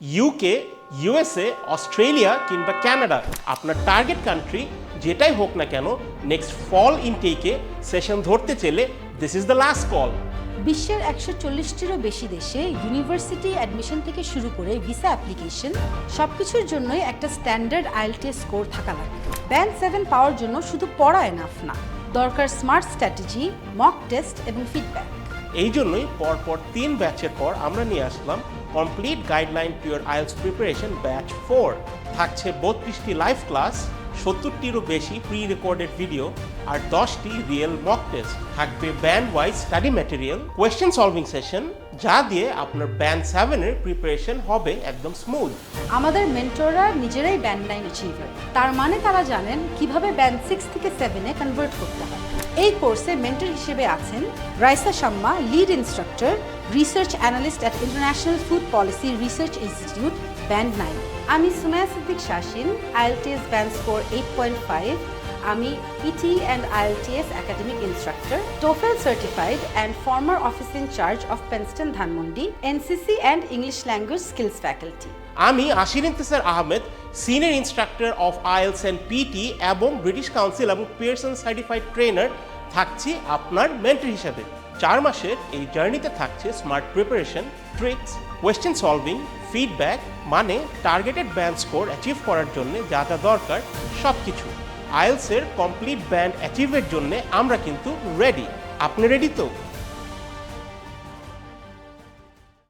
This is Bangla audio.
ইউকে, ইউএসএ, অস্ট্রেলিয়া কিংবা কানাডা, আপনার টার্গেট কান্ট্রি যেটাই হোক না কেন, নেক্সট ফল ইনটেকে সেশন ধরতে চাইলে this is the last call. বিশ্বের 140টিরও বেশি দেশে ইউনিভার্সিটি অ্যাডমিশন থেকে শুরু করে ভিসা অ্যাপ্লিকেশন সবকিছুর জন্যই একটা স্ট্যান্ডার্ড আইএলটিএস স্কোর থাকা লাগে। ব্যান্ড 7 পাওয়ার জন্য শুধু পড়া এনাফ না, দরকার স্মার্ট স্ট্র্যাটেজি, মক টেস্ট এবং ফিডব্যাক। এই জন্যই পরপর 3 ব্যাচের পর আমরা নিয়ে আসলাম complete guideline to your IELTS preparation batch 4। থাকছে 32টি লাইভ ক্লাস, 70টিরও বেশি প্রি রেকর্ডেড ভিডিও আর 10টি রিয়েল মক টেস্ট। থাকবে band wise study material, question solving session, যা দিয়ে আপনার ব্যান্ড 7-এর প্রিপারেশন হবে একদম স্মুথ। আমাদের মেন্টররা নিজেরাই ব্যান্ড 9 অ্যাচিভার, তার মানে তারা জানেন কিভাবে ব্যান্ড 6 থেকে 7-এ কনভার্ট করতে হয়। এই কোর্সে মেন্টর হিসেবে আছেন Raisa Shamma, lead instructor, research analyst at International Food Policy Research Institute, band 9। আমি Sumaiya Siddique Shasin, IELTS band score 8.5। আমি PT and IELTS academic instructor, TOEFL certified and former office in charge of Penston Dhanmondi, NCC and English language skills faculty. আমি Ashir Intesar Ahmed, senior instructor of IELTS and PT এবং ব্রিটিশ কাউন্সিল এবং পিয়ারসন সার্টিফাইড ট্রেনার, থাকছি আপনার মেন্টর হিসাবে। 4 মাসের এই জার্নিতে থাকছে smart preparation, tricks, question solving, feedback, মানে টার্গেটেড ব্যান্ড স্কোর অ্যাচিভ করার জন্য যা যা দরকার সব কিছু। আইএলটিএস এর কমপ্লিট ব্যান্ড অ্যাচিভের জন্য আমরা কিন্তু রেডি। আপনি রেডি তো?